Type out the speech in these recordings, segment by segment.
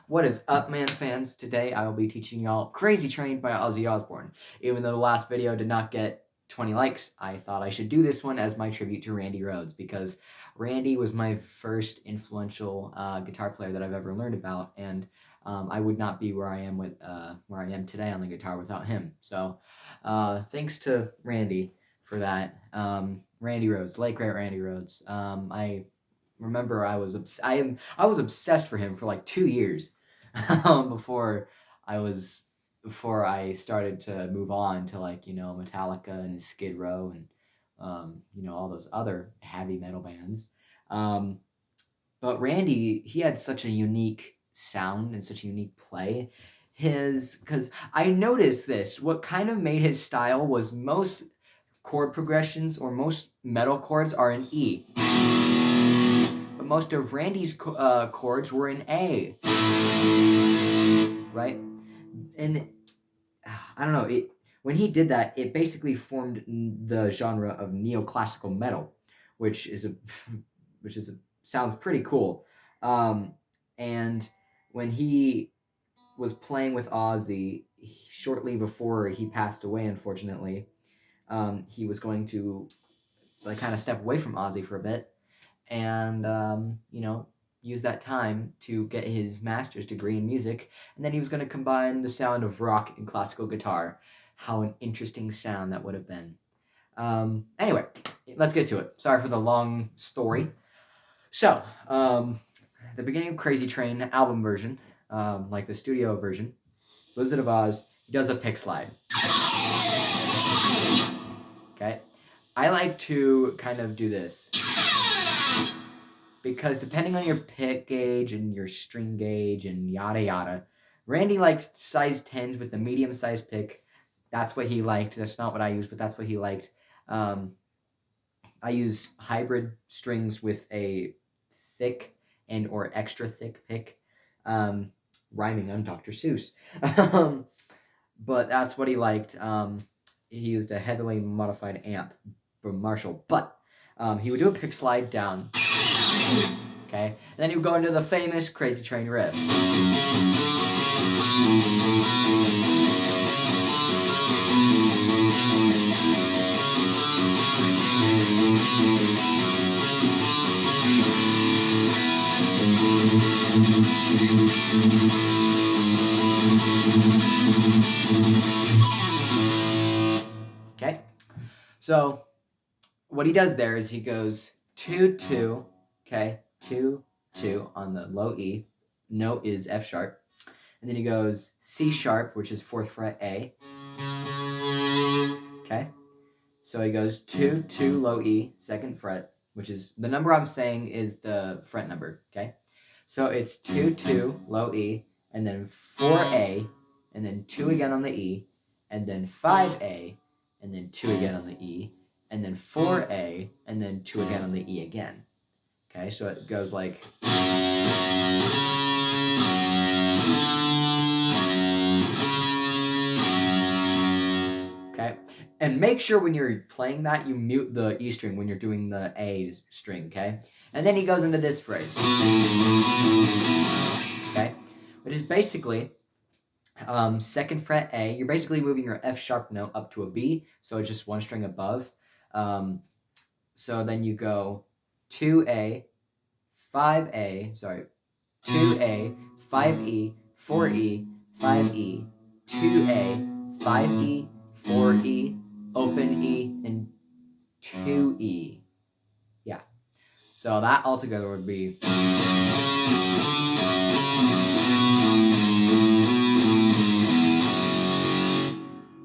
What is up, man fans? Today I will be teaching y'all Crazy Train by Ozzy Osbourne. Even though the last video did not get 20 likes, I thought I should do this one as my tribute to Randy Rhoads, because Randy was my first influential guitar player that I've ever learned about, and I would not be where I am today on the guitar without him. So thanks to Randy for that. Randy Rhoads, late great Randy Rhoads. I remember I was obsessed for him for like 2 years before I was before I started to move on to Metallica and Skid Row and all those other heavy metal bands. But Randy, he had such a unique sound and such a unique play. Because I noticed this, what kind of made his style was most chord progressions or most metal chords are in E. But most of Randy's chords were in A, right? And I don't know, when he did that, it basically formed the genre of neoclassical metal, which sounds pretty cool. And when he was playing with Ozzy shortly before he passed away, unfortunately, he was going to kind of step away from Ozzy for a bit, and use that time to get his master's degree in music, and then he was going to combine the sound of rock and classical guitar. How an interesting sound that would have been. Anyway, let's get to it. Sorry for the long story. So, the beginning of Crazy Train album version, like the studio version, Wizard of Oz, he does a pick slide. Okay? I like to kind of do this, because depending on your pick gauge and your string gauge and yada yada, Randy liked size 10s with the medium size pick. That's what he liked. That's not what I used, but that's what he liked. I use hybrid strings with a thick and or extra thick pick, rhyming on Dr. Seuss. But that's what he liked. He used a heavily modified amp from Marshall, but he would do a pick slide down. Okay, and then he would go into the famous Crazy Train riff. Okay, so what he does there is he goes 2-2, okay, 2-2 on the low E. Note is F sharp, and then he goes C sharp, which is 4th fret A. Okay, so he goes 2-2 low E, 2nd fret, which is the number I'm saying is the fret number. Okay, so it's 2-2 low E, and then 4A, and then 2 again on the E, and then 5A, and then 2 again on the E, and then 4A, and then 2 again on the E again. Okay, so it goes like... Okay, and make sure when you're playing that, you mute the E string when you're doing the A string, okay? And then he goes into this phrase, okay? Which is basically 2nd fret A. You're basically moving your F sharp note up to a B, so it's just one string above. So then you go 2A, 5A, 2A, 5E, 4E, 5E, 2A, 5E, 4E, open E, and 2E. Yeah. So that altogether would be...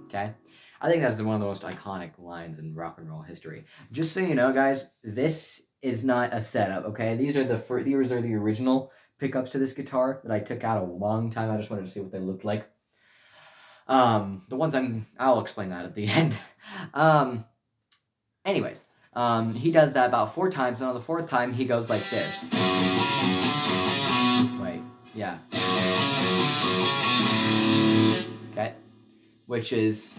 Okay? I think that's one of the most iconic lines in rock and roll history. Just so you know, guys, this is not a setup, okay? These are the original pickups to this guitar that I took out a long time. I just wanted to see what they looked like. The ones I'll explain that at the end. Anyways, he does that about 4 times, and on the 4th time, he goes like this. Wait, yeah. Okay, which is...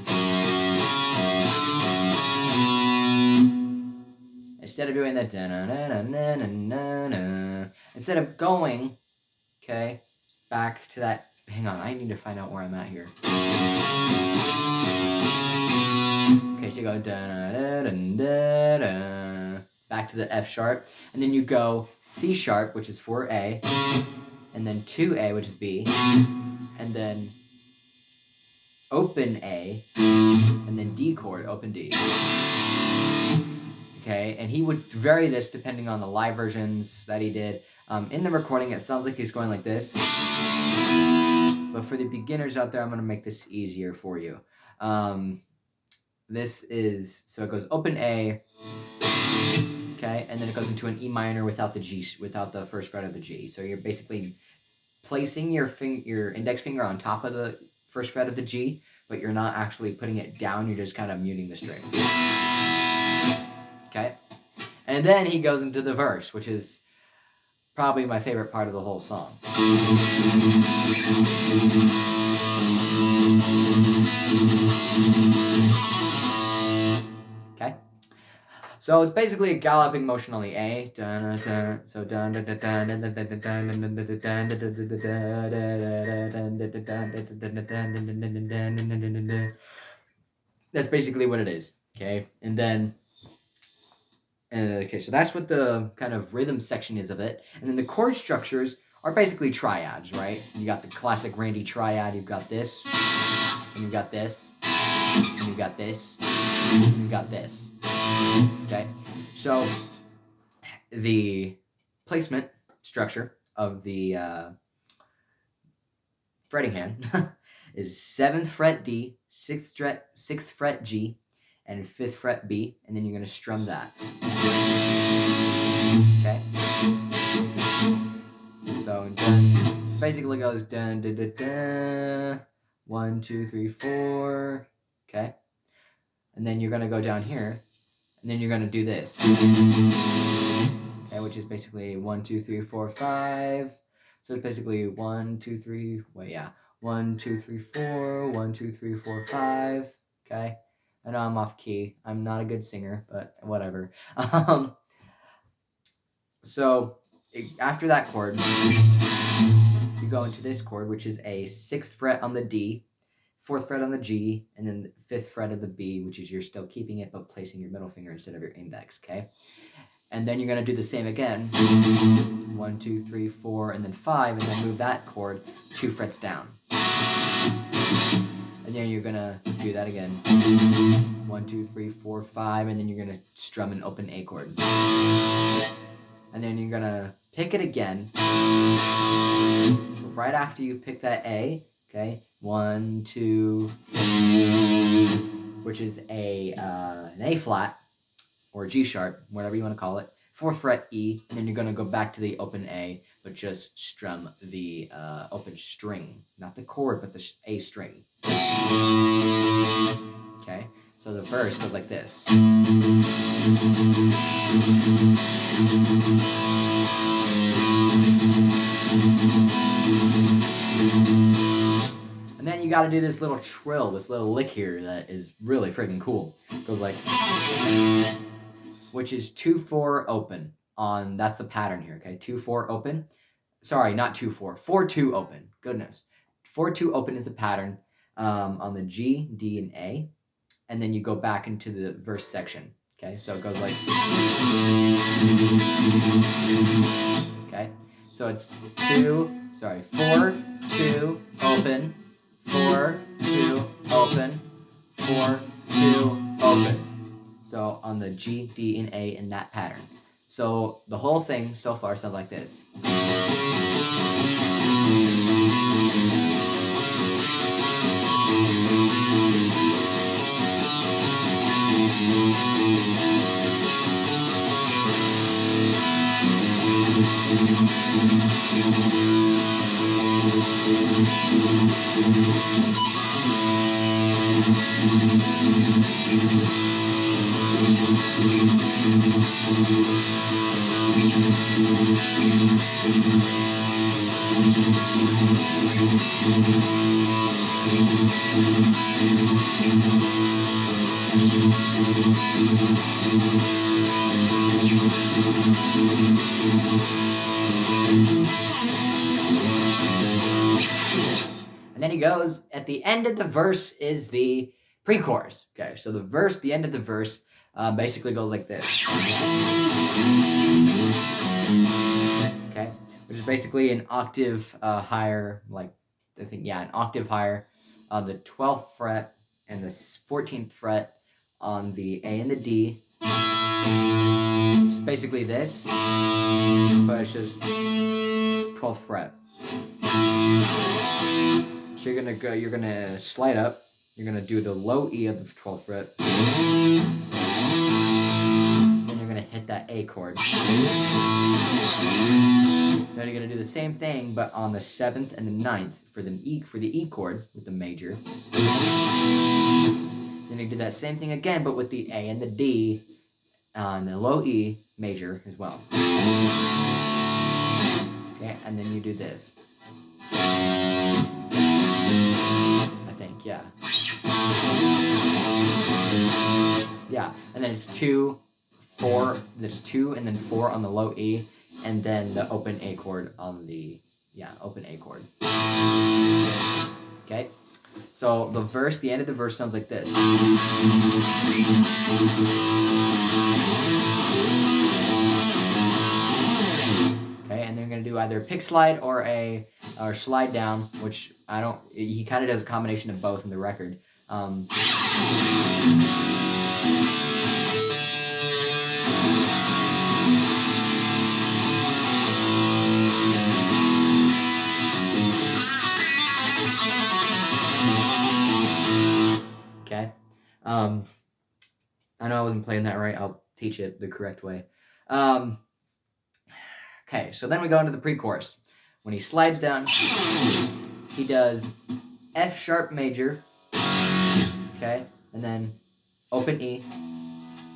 Instead of doing that, instead of going, okay, back to that. Hang on, I need to find out where I'm at here. Okay, so you go da da da da da, back to the F sharp, and then you go C sharp, which is 4A, and then 2A, which is B, and then open A, and then D chord, open D. Okay, and he would vary this depending on the live versions that he did. In the recording, it sounds like he's going like this. But for the beginners out there, I'm going to make this easier for you. This is, so it goes open A, okay, and then it goes into an E minor without the G, without the first fret of the G. So you're basically placing your index finger on top of the first fret of the G, but you're not actually putting it down, you're just kind of muting the string. Okay? And then he goes into the verse, which is probably my favorite part of the whole song. Okay? So it's basically a galloping motion on the A. So that's basically what it is. Okay, and then okay, so that's what the kind of rhythm section is of it, and then the chord structures are basically triads, right? You got the classic Randy triad. You've got this, and you've got this, and you've got this, and you've got this. Okay, so the placement structure of the fretting hand is 7th fret D, 6th fret G, and 5th fret B, and then you're going to strum that. Okay? So dun, it basically goes dun dun dun dun, 1, 2, 3, 4. Okay? And then you're going to go down here, and then you're going to do this. Okay, which is basically 1, 2, 3, 4, 5. So it's basically 1, 2, 3. Wait, yeah. 1, 2, 3, 4. 1, 2, 3, 4, 5. Okay. I know I'm off key. I'm not a good singer, but whatever. So after that chord, you go into this chord, which is a 6th fret on the D, 4th fret on the G, and then the 5th fret of the B, which is you're still keeping it, but placing your middle finger instead of your index, okay? And then you're going to do the same again. 1, 2, 3, 4, and then 5, and then move that chord 2 frets down. And then you're going to do that again. 1, 2, 3, 4, 5, and then you're going to strum an open A chord. And then you're going to pick it again. Right after you pick that A, okay? 1, 2, which is an A flat, or G sharp, whatever you want to call it, 4th fret E, and then you're going to go back to the open A, but just strum the open string, not the chord, but the A string. Okay, so the verse goes like this. And then you got to do this little trill, this little lick here that is really freaking cool. It goes like, which is 2-4 open on, that's the pattern here, okay? 2-4 open. Sorry, not 2-4, 4-2 open. Goodness. 4-2 open is the pattern on the G, D, and A. And then you go back into the verse section, okay? So it goes like, okay? So it's 4, 2, open, 4, 2, open, 4, 2, open. So on the G, D, and A in that pattern. So the whole thing so far sounds like this. then he goes, at the end of the verse is the pre-chorus. Okay, so the end of the verse basically goes like this. Okay, which is basically an octave higher, like, I think, yeah, an octave higher on the 12th fret and the 14th fret on the A and the D. It's basically this, but it's just 12th fret. So you're gonna slide up, you're gonna do the low E of the 12th fret, then you're gonna hit that A chord. Then you're gonna do the same thing, but on the 7th and the 9th for the E chord with the major. Then you do that same thing again, but with the A and the D on the low E major as well. Okay, and then you do this. I think, yeah. Yeah, and then it's 2, 4, there's 2 and then 4 on the low E, and then the open A chord on the, open A chord. Okay, so the end of the verse sounds like this. Okay, and they're gonna do either a pick slide or slide down, which he kind of does a combination of both in the record. Okay, I know I wasn't playing that right. I'll teach it the correct way. Okay, so then we go into the pre-chorus. When he slides down, he does F sharp major, okay, and then open E,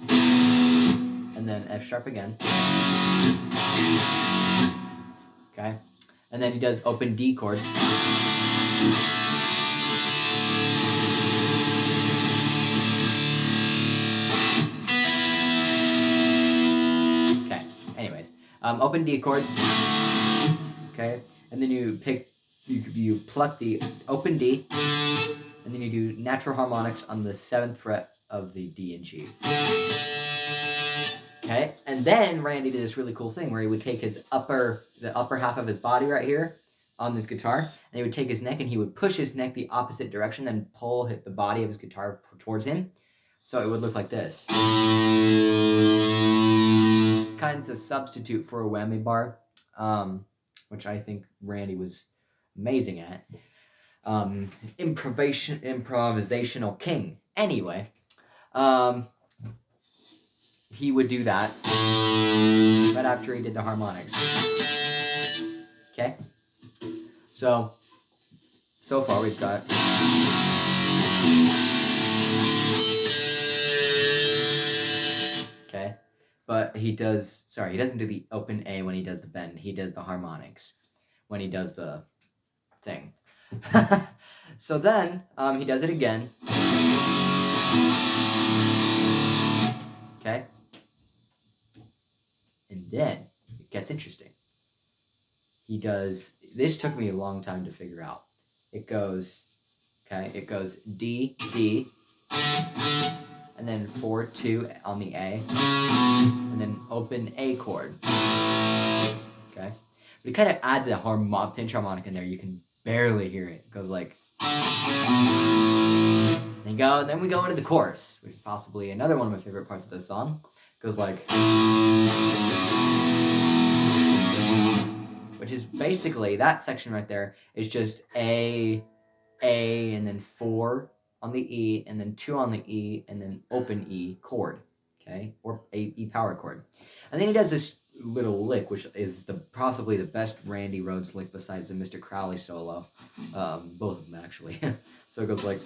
and then F sharp again, okay, and then he does open D chord, okay, anyways, open D chord, okay, and then you pluck the open D, and then you do natural harmonics on the 7th fret of the D and G. Okay, and then Randy did this really cool thing where he would take the upper half of his body right here on this guitar, and he would take his neck and he would push his neck the opposite direction and hit the body of his guitar towards him, so it would look like this. Kind of a substitute for a whammy bar, which I think Randy was amazing at. Improvisational king. Anyway, he would do that right after he did the harmonics. Okay? So far we've got okay, but he doesn't do the open A when he does the bend. He does the harmonics when he does the thing. So then he does it again. Okay? And then it gets interesting. This took me a long time to figure out. It goes D, D, and then 4, 2 on the A, and then open A chord. Okay? But it kind of adds a pinch harmonic in there. You can barely hear it. It goes like... Then we go into the chorus, which is possibly another one of my favorite parts of this song. It goes like... Which is basically, that section right there is just A, and then 4 on the E, and then 2 on the E, and then open E chord, okay? Or a E power chord. And then he does this little lick, which is possibly the best Randy Rhoads lick besides the Mr. Crowley solo. Both of them, actually. So it goes like...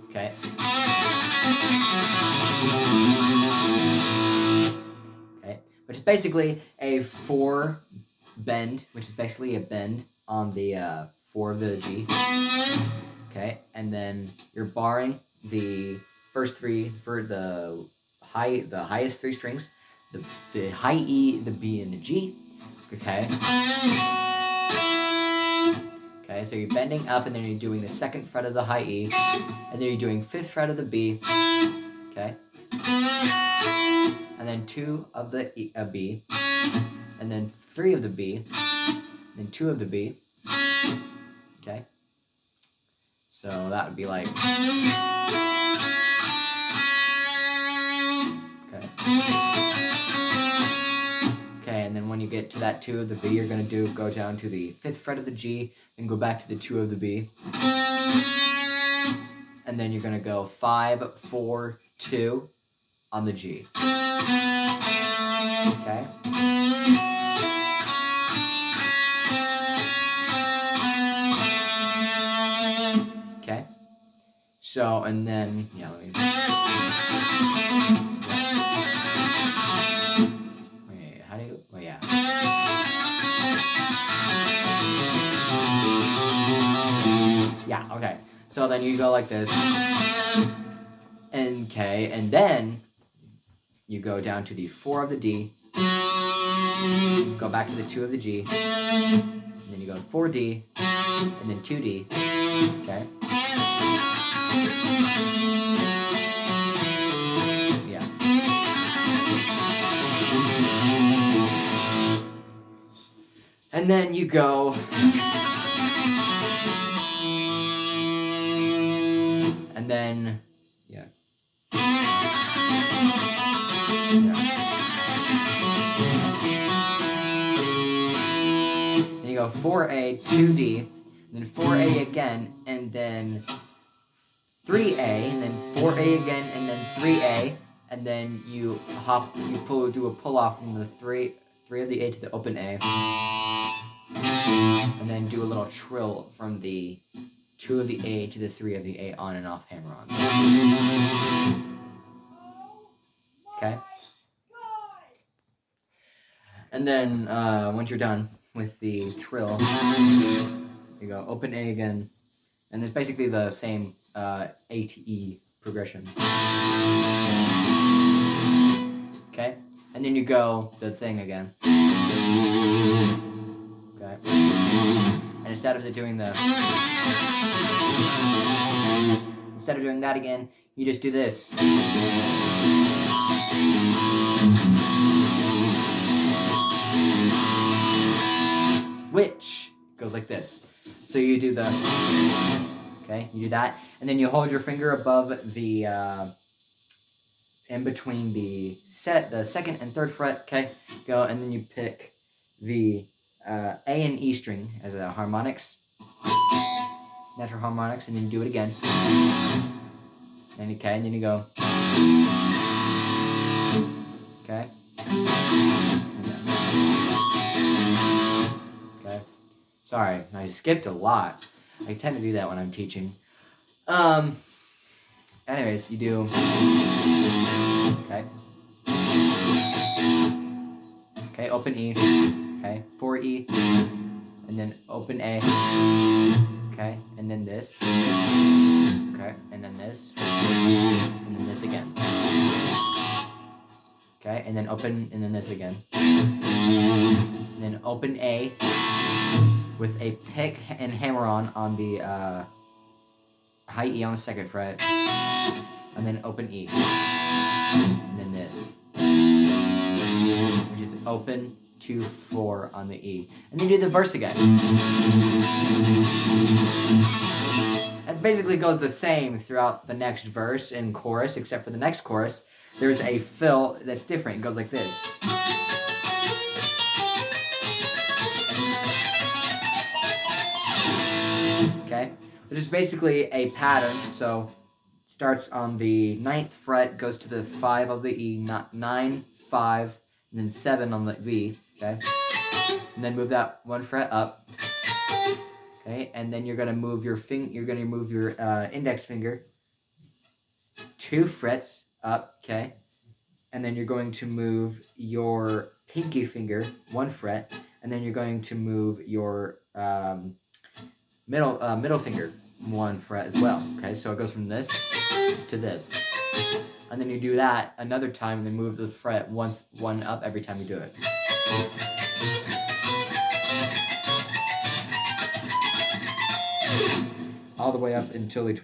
Okay. Okay, which is basically a 4 bend, which is basically a bend on the 4 of the G. Okay, and then you're barring the first 3 for the highest 3 strings, the high E, the B, and the G. Okay. Okay, so you're bending up, and then you're doing the 2nd fret of the high E, and then you're doing 5th fret of the B. Okay. And then 2 of the B, and then 3 of the B, and then 2 of the B. Okay. So that would be like. Okay. Okay, and then when you get to that 2 of the B, you're gonna go down to the 5th fret of the G, and go back to the 2 of the B. And then you're gonna go 5, 4, 2 on the G. Okay. Okay. So, and then, yeah, let me. Wait, how do you. Oh, yeah. Yeah, okay. So then you go like this. Okay, and then you go down to the 4 of the D. Go back to the 2 of the G. And then you go to 4D. And then 2D. Okay. Yeah. And then you go. And then. Yeah. And you go 4A, 2D, and then 4A again, and then 3A, and then 4A again, and then 3A, and then you do a pull off from the 3 of the A to the open A, and then do a little trill from the 2 of the A to the 3 of the A on and off hammer-ons. Okay? And then once you're done with the trill, you go open A again, and it's basically the same A to E progression. Okay? And then you go the thing again. Okay? And instead of doing that again, you just do this. Which goes like this. So you do the. Okay, you do that, and then you hold your finger above the in between the 2nd and 3rd fret. Okay, go, and then you pick the A and E string as a harmonics, natural harmonics, and then you do it again. And okay, and then you go. Okay. Okay. Sorry, I skipped a lot. I tend to do that when I'm teaching. Anyways, you do. Okay. Okay, open E. Okay, 4E. And then open A. Okay, and then this. Okay, and then this. And then this again. Okay, and then open, and then this again. And then open A with a pick and hammer on the high E on the 2nd fret, and then open E, and then this, which is open 2, 4 on the E, and then do the verse again. It basically goes the same throughout the next verse and chorus, except for the next chorus. There's a fill that's different. It goes like this. Okay, which is basically a pattern. So starts on the 9th fret, goes to the 5 of the E, 9, 5, and then 7 on the V. Okay, and then move that 1 fret up. Okay, and then you're gonna move your index finger 2 frets up. Okay, and then you're going to move your pinky finger 1 fret, and then you're going to move your middle finger 1 fret as well. Okay, so it goes from this to this. And then you do that another time, and then move the fret one up every time you do it. All the way up until the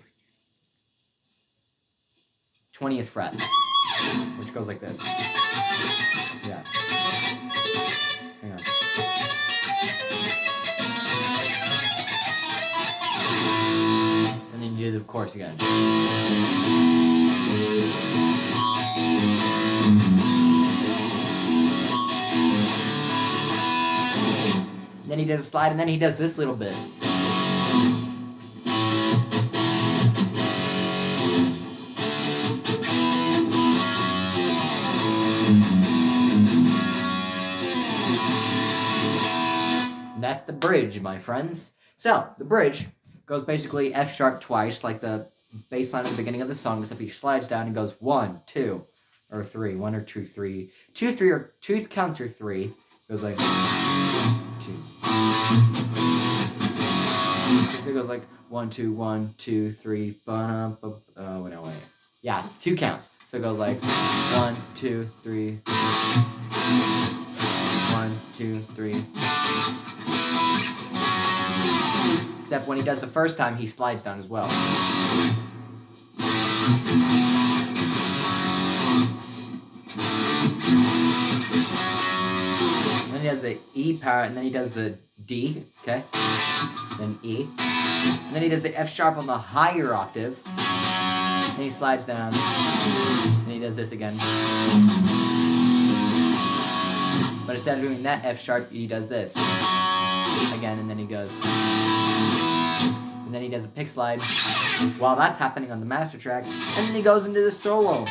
20th fret, which goes like this. Yeah. Hang on. And then you do the chorus again. And then he does a slide, and then he does this little bit. That's the bridge, my friends. So, the bridge goes basically F sharp twice, like the bass line at the beginning of the song, except he slides down and goes 1, 2, or 3. 1 or 2, 3. 2, 3, or 2 counts or 3. It goes like 2. So it goes like 1, 2, 1, 2, 3. Oh, no, wait. Yeah, 2 counts. So it goes like 1, 2, 3. 1, 2, 3. Except when he does the first time, he slides down as well. And then he does the E part, and then he does the D, okay? Then E. And then he does the F sharp on the higher octave. And he slides down. And he does this again. But instead of doing that F sharp, he does this. Again, and then he goes. And then he does a pick slide while that's happening on the master track. And then he goes into the solo.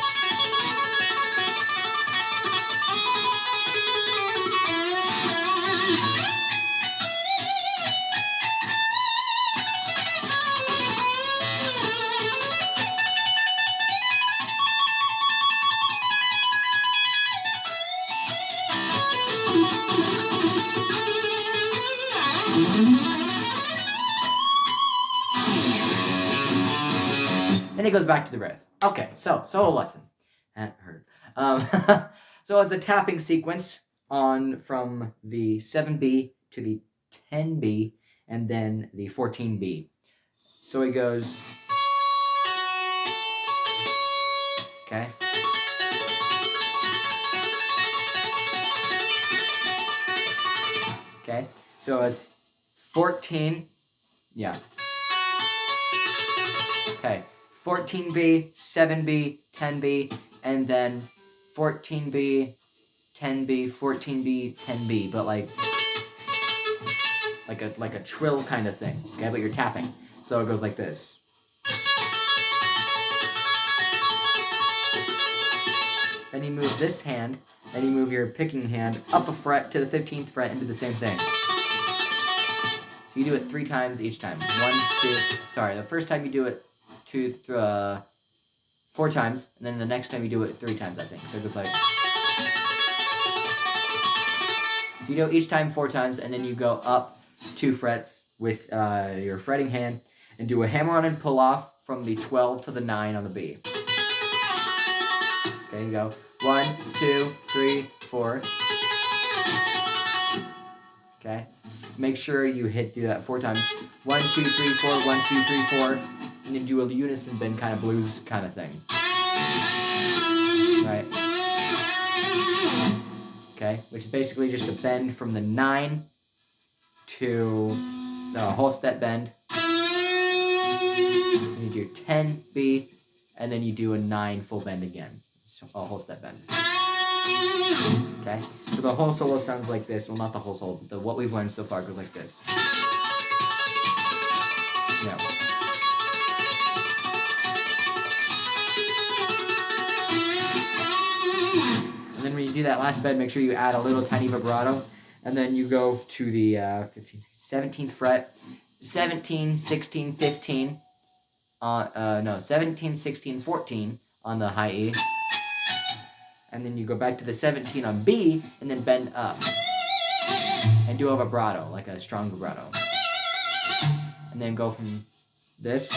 Then he goes back to the riff. Okay, so solo lesson. That hurt. So it's a tapping sequence on from the 7B to the 10B and then the 14B. So he goes. Okay. Okay. So it's 14. Yeah. Okay. 14B, 7B, 10B, and then 14B, 10B, 14B, 10B, but like a trill kind of thing. Okay, but you're tapping. So it goes like this. Then you move this hand, then you move your picking hand up a fret to the 15th fret and do the same thing. So you do it 3 times each time. 1, 2. Sorry, the first time you do it 4 times, and then the next time you do it 3 times, I think. So it goes like. So you do it each time 4 times, and then you go up 2 frets with your fretting hand, and do a hammer-on and pull-off from the 12 to the 9 on the B. Okay, you go 1, 2, 3, 4. Okay, make sure you do that 4 times. 1, 2, 3, 4. 1, 2, 3, 4. And then do a unison bend kind of blues kind of thing. Right. Okay, which is basically just a bend from the 9 to the whole step bend. And you do 10B, and then you do a 9 full bend again. So a whole step bend. Okay, so the whole solo sounds like this. Well, not the whole solo, but what we've learned so far goes like this. Yeah. And then when you do that last bend, make sure you add a little tiny vibrato. And then you go to the 17th fret, 17, 16, 15. 17, 16, 14 on the high E. And then you go back to the 17 on B, and then bend up. And do a vibrato, like a strong vibrato. And then go from this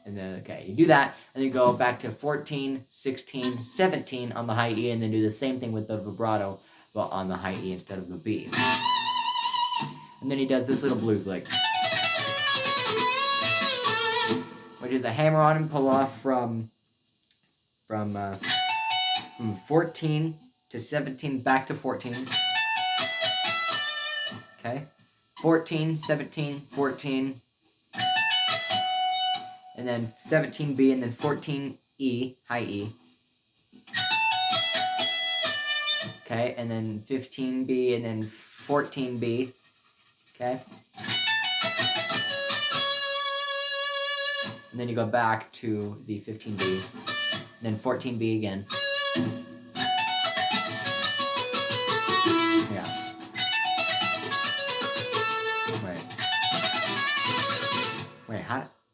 And then, okay, you do that, and then you go back to 14, 16, 17 on the high E, and then do the same thing with the vibrato, but on the high E instead of the B. And then he does this little blues lick, which is a hammer-on and pull-off from 14 to 17, back to 14. Okay, 14, 17, 14, and then 17B, and then 14E, high E. Okay, and then 15B, and then 14B. Okay. And then you go back to the 15B, and then 14B again. Yeah.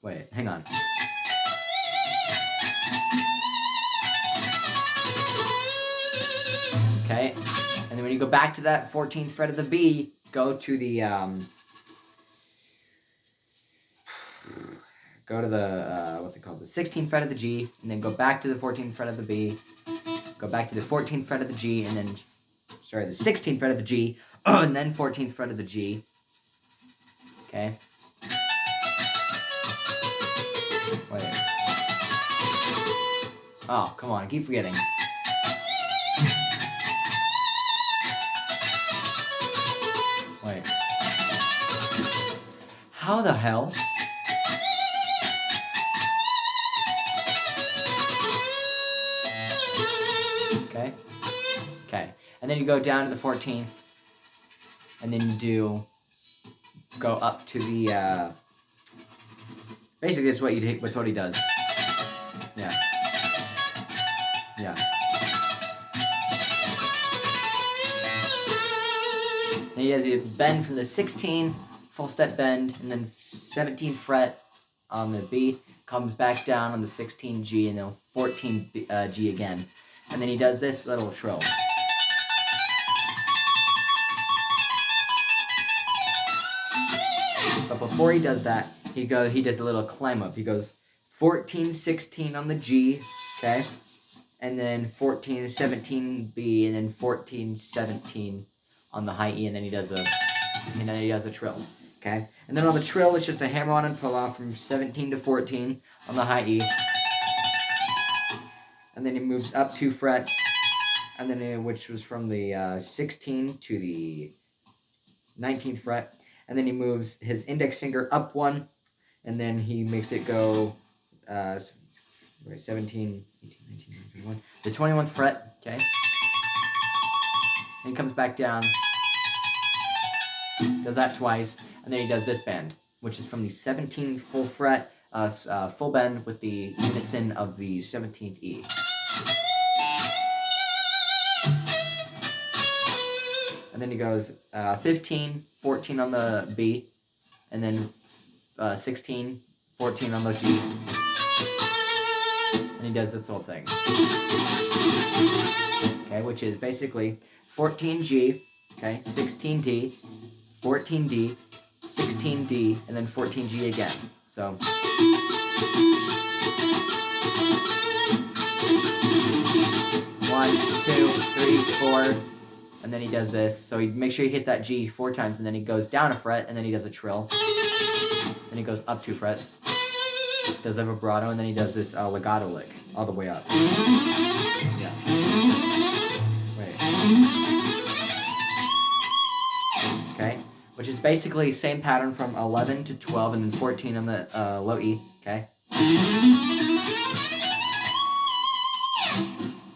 Wait, hang on. Okay, and then when you go back to that 14th fret of the B, go to the what's it called? The 16th fret of the G, and then go back to the 14th fret of the B, go back to the 14th fret of the G, and then, sorry, the 16th fret of the G, and then 14th fret of the G. Okay. Wait. Oh, come on, I keep forgetting. Wait. How the hell? Okay. Okay. And then you go down to the 14th, and then you go up to the, basically that's what that's what he does. Yeah. Yeah. And he has a bend from the 16, full step bend, and then 17th fret on the B, comes back down on the 16 G, and then 14 G again. And then he does this little trill. But before he does that, he does a little climb up. He goes 14, 16 on the G, okay? And then 14, 17 B, and then 14, 17 on the high E, and then he does a trill, okay? And then on the trill, it's just a hammer-on and pull-off from 17 to 14 on the high E. And then he moves up 2 frets, and then which was from the 16 to the 19th fret. And then he moves his index finger up 1, and then he makes it go 17, 18, 19, 21, the 21st fret, okay? And he comes back down, does that twice, and then he does this bend, which is from the 17th full fret, full bend with the unison of the 17th E. And then he goes 15, 14 on the B, and then 16, 14 on the G. And he does this whole thing. Okay, which is basically 14G, okay, 16D, 14D, 16D, and then 14G again. So. 1, 2, 3, 4. And then he does this. So he makes sure you hit that G 4 times, and then he goes down a fret, and then he does a trill. Then he goes up 2 frets, does a vibrato, and then he does this legato lick all the way up. Yeah. Wait. Okay. Which is basically same pattern from 11 to 12, and then 14 on the low E. Okay.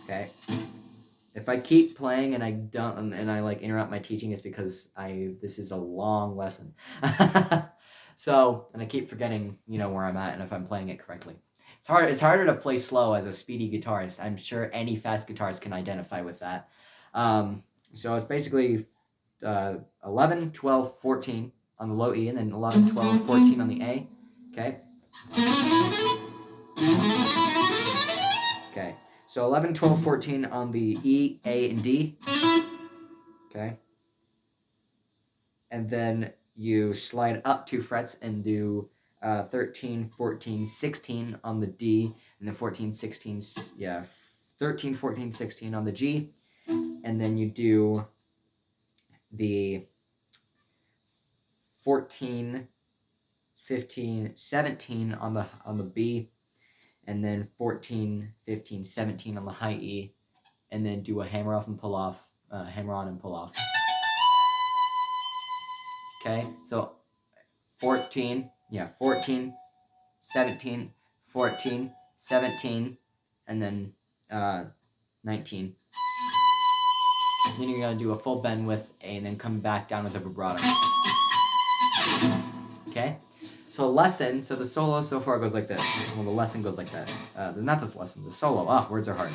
Okay. If I keep playing and I don't, and I like interrupt my teaching, it's because this is a long lesson. So, and I keep forgetting, where I'm at and if I'm playing it correctly. It's harder to play slow as a speedy guitarist. I'm sure any fast guitarist can identify with that. So it's basically 11, 12, 14 on the low E, and then 11, 12, 14 on the A. Okay. Okay. So 11, 12, 14 on the E, A, and D. Okay. And then you slide up 2 frets and do 13, 14, 16 on the D, and then 14, 16, 13, 14, 16 on the G, and then you do the 14, 15, 17 on the B, and then 14, 15, 17 on the high E, and then do a hammer off and pull off, hammer on and pull off. Okay, so 14, 17, 14, 17, and then 19. Then you're gonna do a full bend with A, and then come back down with a vibrato. Okay, so the solo so far goes like this. Well, the lesson goes like this. Not this lesson, the solo. Words are hard.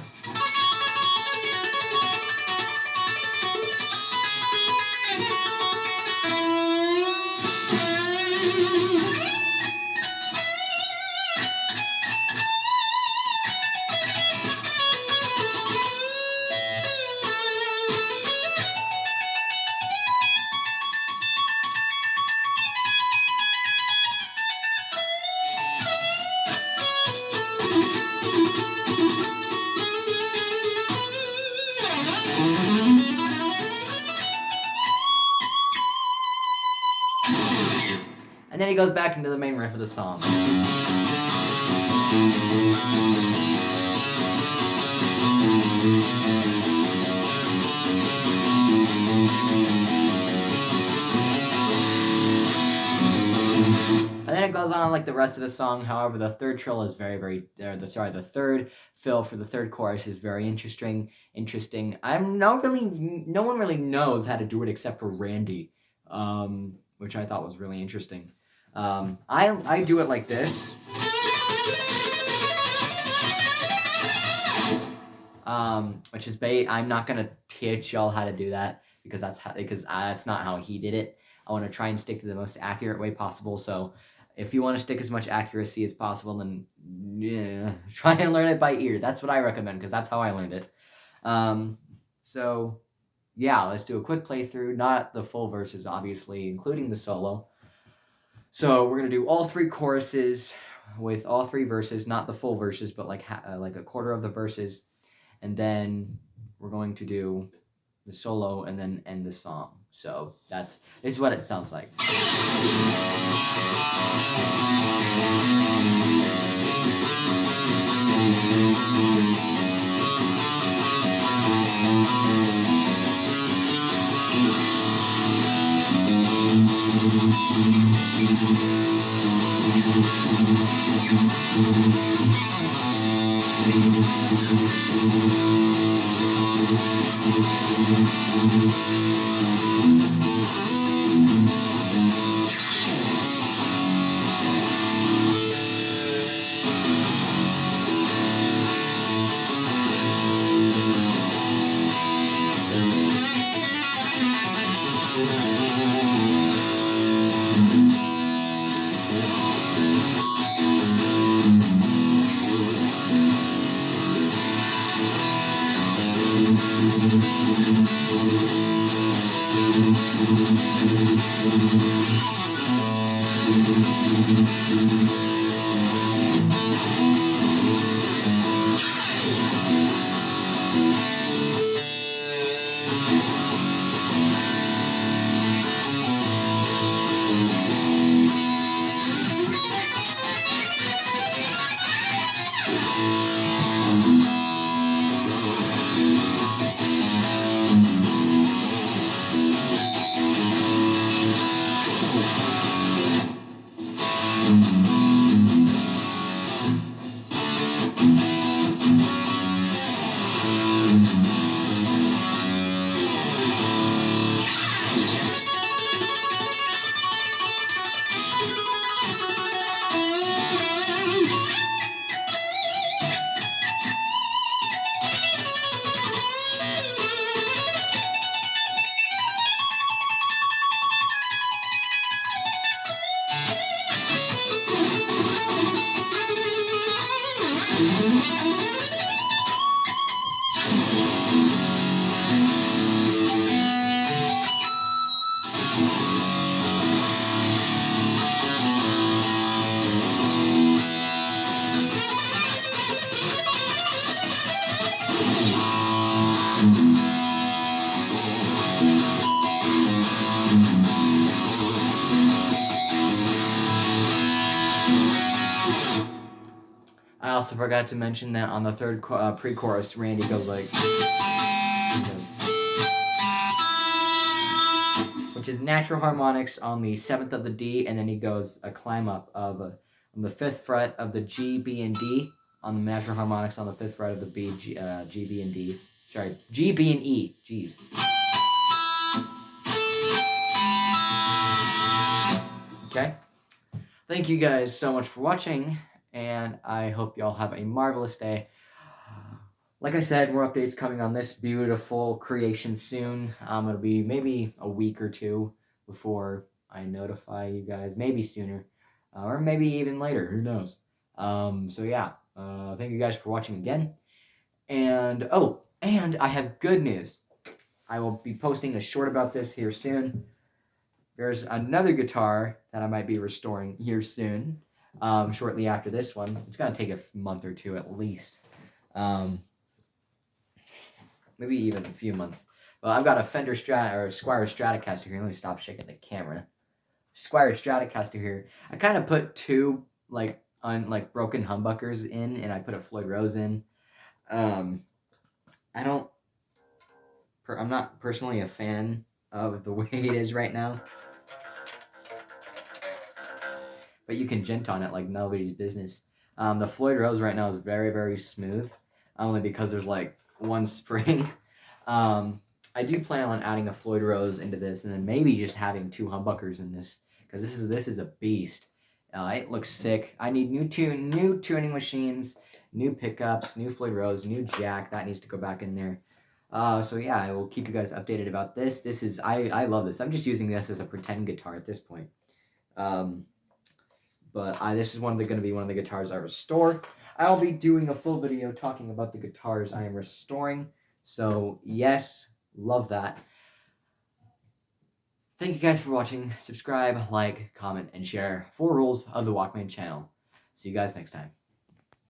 And then he goes back into the main riff of the song. And then it goes on like the rest of the song. However, the third trill is the third fill for the third chorus is very interesting. No one really knows how to do it except for Randy, which I thought was really interesting. I do it like this. Which is I'm not gonna teach y'all how to do that because that's not how he did it. I want to try and stick to the most accurate way possible. So if you want to stick as much accuracy as possible, then try and learn it by ear. That's what I recommend because that's how I learned it. So yeah, let's do a quick playthrough. Not the full verses, obviously, including the solo. So we're gonna do all three choruses with all three verses, not the full verses, but like a quarter of the verses, and then we're going to do the solo and then end the song. So this is what it sounds like. also forgot to mention that on the third pre-chorus, Randy goes like, which is natural harmonics on the 7th of the D, and then he goes a climb up of on the 5th fret of the G, B, and D, on the natural harmonics on the 5th fret of the B, G, B, and D. Sorry, G, B, and E. Jeez. Okay. Thank you guys so much for watching, and I hope y'all have a marvelous day. Like I said, more updates coming on this beautiful creation soon. It'll be maybe a week or two before I notify you guys, maybe sooner, or maybe even later, who knows. So yeah, thank you guys for watching again. And, oh, and I have good news. I will be posting a short about this here soon. There's another guitar that I might be restoring here soon, shortly after this one. It's going to take a month or two at least. Maybe even a few months. Well, I've got a Fender Squier Stratocaster here. Let me stop shaking the camera. Squier Stratocaster here. I kind of put two broken humbuckers in, and I put a Floyd Rose in. I'm not personally a fan of the way it is right now, but you can gent on it like nobody's business. The Floyd Rose right now is very, very smooth, only because there's like one spring. I do plan on adding a Floyd Rose into this, and then maybe just having two humbuckers in this, because this is a beast. It looks sick. I need new tuning machines, new pickups, new Floyd Rose, new jack that needs to go back in there. So yeah, I will keep you guys updated about this. I love this. I'm just using this as a pretend guitar at this point. But this is going to be one of the guitars I restore. I'll be doing a full video talking about the guitars I am restoring. So yes, love that. Thank you guys for watching. Subscribe, like, comment, and share. 4 rules of the Walkman channel. See you guys next time.